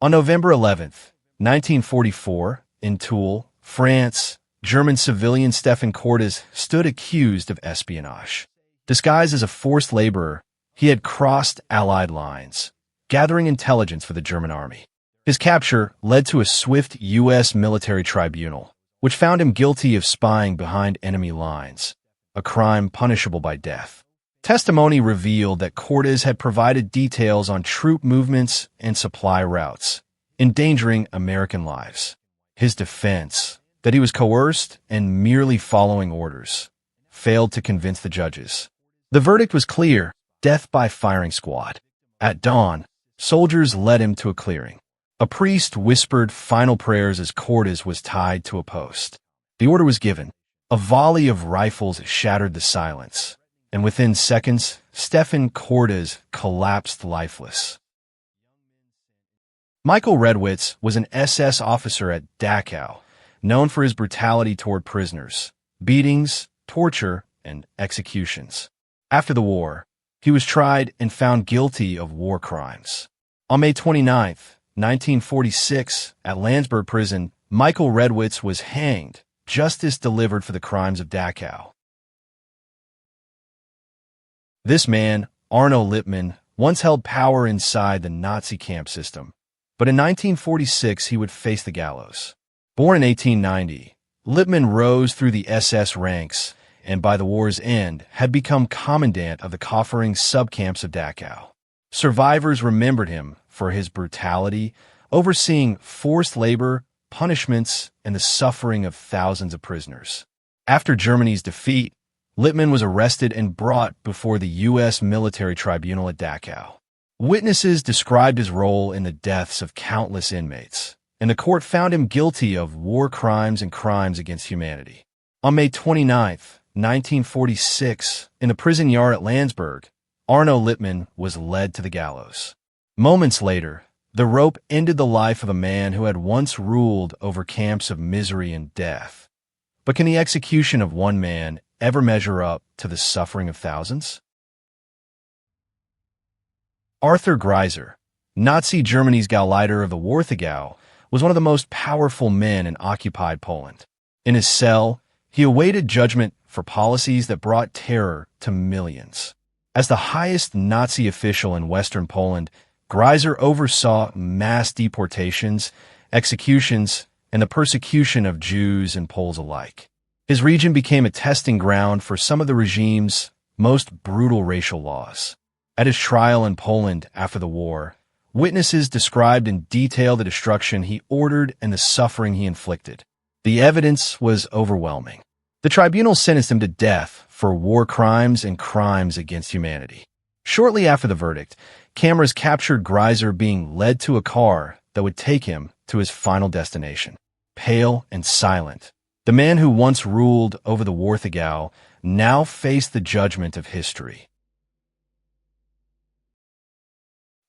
On November 11th, 1944, in Toul, France, German civilian Stefan Cordis stood accused of espionage. Disguised as a forced laborer, he had crossed Allied lines, gathering intelligence for the German army. His capture led to a swift U.S. military tribunal, which found him guilty of spying behind enemy lines, a crime punishable by death. Testimony revealed that Cordis had provided details on troop movements and supply routes, endangering American lives. His defense, that he was coerced and merely following orders, failed to convince the judges. The verdict was clear: death by firing squad. At dawn, soldiers led him to a clearing. A priest whispered final prayers as Cordis was tied to a post. The order was given. A volley of rifles shattered the silence, and within seconds, Stefan Cordis collapsed lifeless. Michael Redwitz was an SS officer at Dachau, known for his brutality toward prisoners, beatings, torture, and executions. After the war, he was tried and found guilty of war crimes. On May 29, 1946, at Landsberg prison, Michael Redwitz was hanged, justice delivered for the crimes of Dachau. This man, Arnold Lipman, once held power inside the Nazi camp system, but in 1946 he would face the gallows. Born in 1890, Lipman rose through the SS ranks and by the war's end had become commandant of the Kaufering subcamps of Dachau. Survivors remembered him for his brutality, overseeing forced labor, punishments, and the suffering of thousands of prisoners. After Germany's defeat, Lipman was arrested and brought before the U.S. military tribunal at Dachau. Witnesses described his role in the deaths of countless inmates, and the court found him guilty of war crimes and crimes against humanity. On May 29, 1946, in the prison yard at Landsberg, Arnold Lipman was led to the gallows. Moments later, the rope ended the life of a man who had once ruled over camps of misery and death. But can the execution of one man ever measure up to the suffering of thousands? Arthur Greiser, Nazi Germany's Gauleiter of the Warthegau, was one of the most powerful men in occupied Poland. In his cell, he awaited judgment for policies that brought terror to millions. As the highest Nazi official in Western Poland, Greiser oversaw mass deportations, executions, and the persecution of Jews and Poles alike. His region became a testing ground for some of the regime's most brutal racial laws. At his trial in Poland after the war, witnesses described in detail the destruction he ordered and the suffering he inflicted. The evidence was overwhelming. The tribunal sentenced him to death for war crimes and crimes against humanity. Shortly after the verdict, cameras captured Greiser being led to a car that would take him to his final destination. Pale and silent, the man who once ruled over the Warthegau now faced the judgment of history.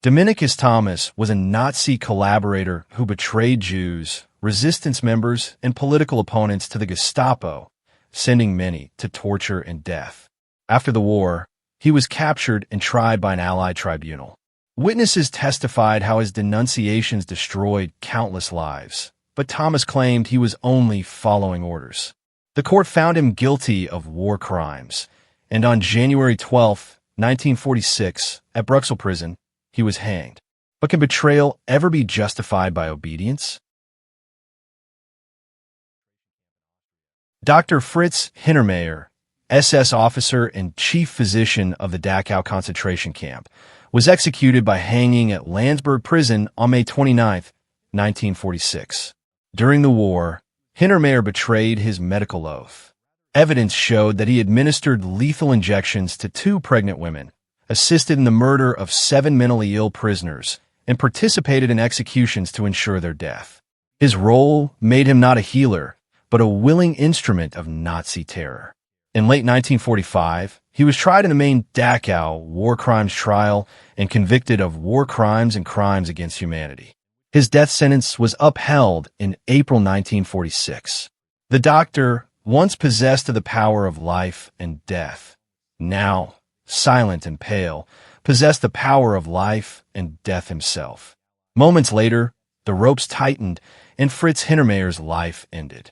Dominicus Thomas was a Nazi collaborator who betrayed Jews, resistance members, and political opponents to the Gestapo, sending many to torture and death. After the war, he was captured and tried by an Allied tribunal. Witnesses testified how his denunciations destroyed countless lives, but Thomas claimed he was only following orders. The court found him guilty of war crimes, and on January 12, 1946, at Bruxelles prison, he was hanged. But can betrayal ever be justified by obedience? Dr. Fritz Hintermayer, SS officer and chief physician of the Dachau concentration camp, was executed by hanging at Landsberg prison on May 29, 1946. During the war, Hintermayer betrayed his medical oath. Evidence showed that he administered lethal injections to 2 pregnant women, assisted in the murder of 7 mentally ill prisoners, and participated in executions to ensure their death. His role made him not a healer, but a willing instrument of Nazi terror. In late 1945, he was tried in the main Dachau war crimes trial and convicted of war crimes and crimes against humanity. His death sentence was upheld in April 1946. The doctor, once possessed of the power of life and death, now silent and pale, possessed the power of life and death himself. Moments later, the ropes tightened, and Fritz Hintermayer's life ended.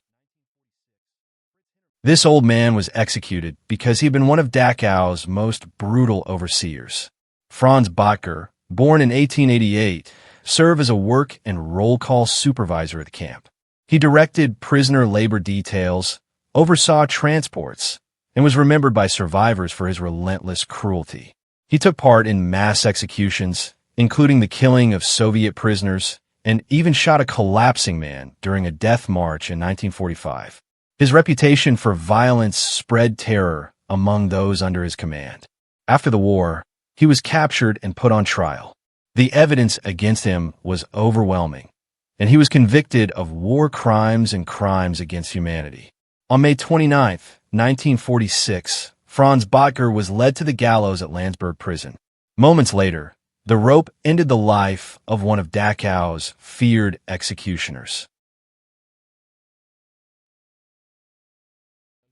This old man was executed because he'd been one of Dachau's most brutal overseers. Franz Bacher, born in 1888, served as a work and roll call supervisor at the camp. He directed prisoner labor details, oversaw transports, and was remembered by survivors for his relentless cruelty. He took part in mass executions, including the killing of Soviet prisoners, and even shot a collapsing man during a death march in 1945. His reputation for violence spread terror among those under his command. After the war, he was captured and put on trial. The evidence against him was overwhelming, and he was convicted of war crimes and crimes against humanity. On May 29, 1946, Franz Bacher was led to the gallows at Landsberg prison. Moments later, the rope ended the life of one of Dachau's feared executioners.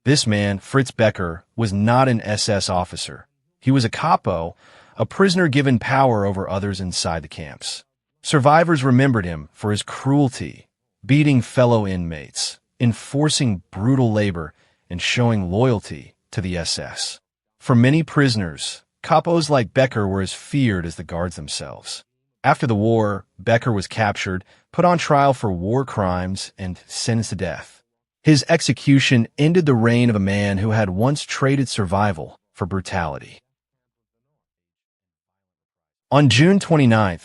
This man, Fritz Becker, was not an SS officer. He was a capo, a prisoner given power over others inside the camps. Survivors remembered him for his cruelty, beating fellow inmates, enforcing brutal labor, and showing loyalty to the SS. For many prisoners, capos like Becker were as feared as the guards themselves. After the war, Becker was captured, put on trial for war crimes, and sentenced to death. His execution ended the reign of a man who had once traded survival for brutality. On June 29,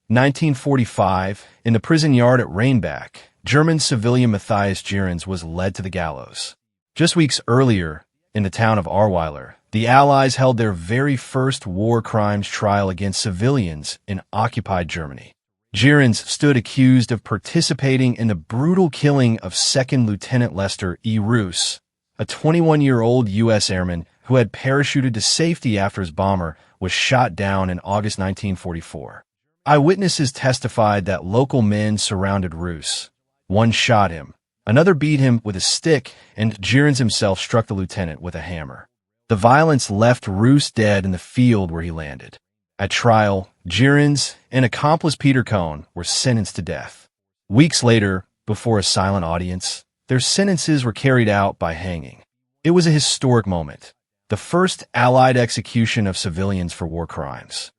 1945, in the prison yard at Rheinbach, German civilian Matthias Jiren was led to the gallows. Just weeks earlier, in the town of Ahrweiler, the Allies held their very first war crimes trial against civilians in occupied Germany. Jiren stood accused of participating in the brutal killing of 2nd Lieutenant Lester E. Roos, a 21-year-old U.S. airman who had parachuted to safety after his bomber was shot down in August 1944. Eyewitnesses testified that local men surrounded Roos. One shot him, another beat him with a stick, and Jiren himself struck the lieutenant with a hammer. The violence left Roos dead in the field where he landed. At trial, Jiren and accomplice Peter Cohn were sentenced to death. Weeks later, before a silent audience, their sentences were carried out by hanging. It was a historic moment, the first Allied execution of civilians for war crimes.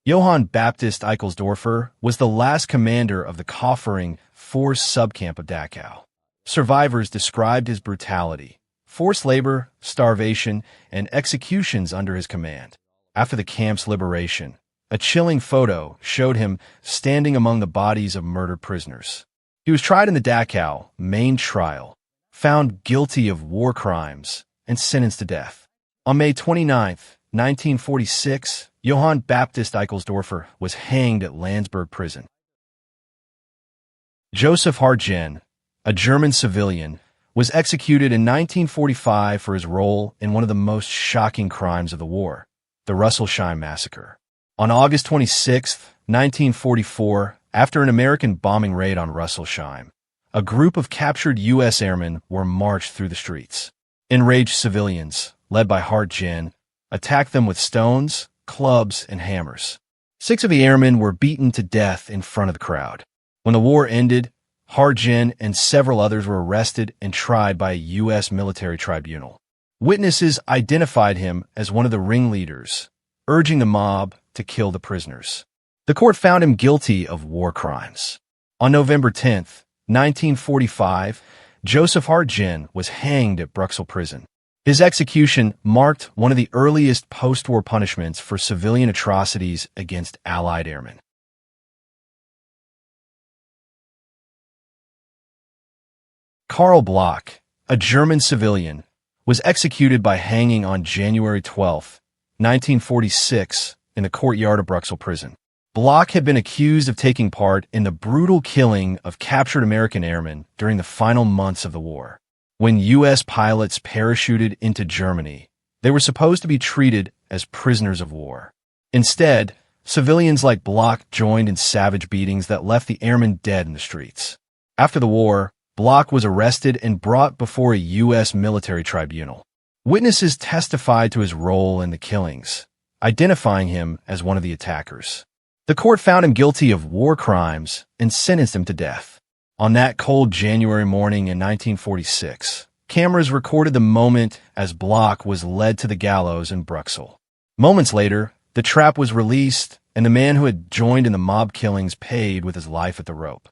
Johann Baptist Eichelsdorfer was the last commander of the Kaufering forced subcamp of Dachau. Survivors described his brutality, forced labor, starvation, and executions under his command. After the camp's liberation, a chilling photo showed him standing among the bodies of murdered prisoners. He was tried in the Dachau main trial, found guilty of war crimes, and sentenced to death. On May 29, 1946, Johann Baptist Eichelsdorfer was hanged at Landsberg prison. Joseph Hartgen, a German civilian, was executed in 1945 for his role in one of the most shocking crimes of the war, the Russelsheim massacre. On August 26, 1944, after an American bombing raid on Russelsheim, a group of captured U.S. airmen were marched through the streets. Enraged civilians, led by Hartgen, attacked them with stones, clubs, and hammers. 6 of the airmen were beaten to death in front of the crowd. When the war ended, Hartgen and several others were arrested and tried by a U.S. military tribunal. Witnesses identified him as one of the ringleaders, urging the mob to kill the prisoners. The court found him guilty of war crimes. On November 10, 1945, Joseph Hartgen was hanged at Bruxelles prison. His execution marked one of the earliest post-war punishments for civilian atrocities against Allied airmen. Karl Bloch, a German civilian, was executed by hanging on January 12, 1946, in the courtyard of Bruxelles prison. Bloch had been accused of taking part in the brutal killing of captured American airmen during the final months of the war. When U.S. pilots parachuted into Germany, they were supposed to be treated as prisoners of war. Instead, civilians like Bloch joined in savage beatings that left the airmen dead in the streets. After the war, Bloch was arrested and brought before a U.S. military tribunal. Witnesses testified to his role in the killings, identifying him as one of the attackers. The court found him guilty of war crimes and sentenced him to death. On that cold January morning in 1946, cameras recorded the moment as Bloch was led to the gallows in Bruxelles. Moments later, the trap was released, and the man who had joined in the mob killings paid with his life at the rope.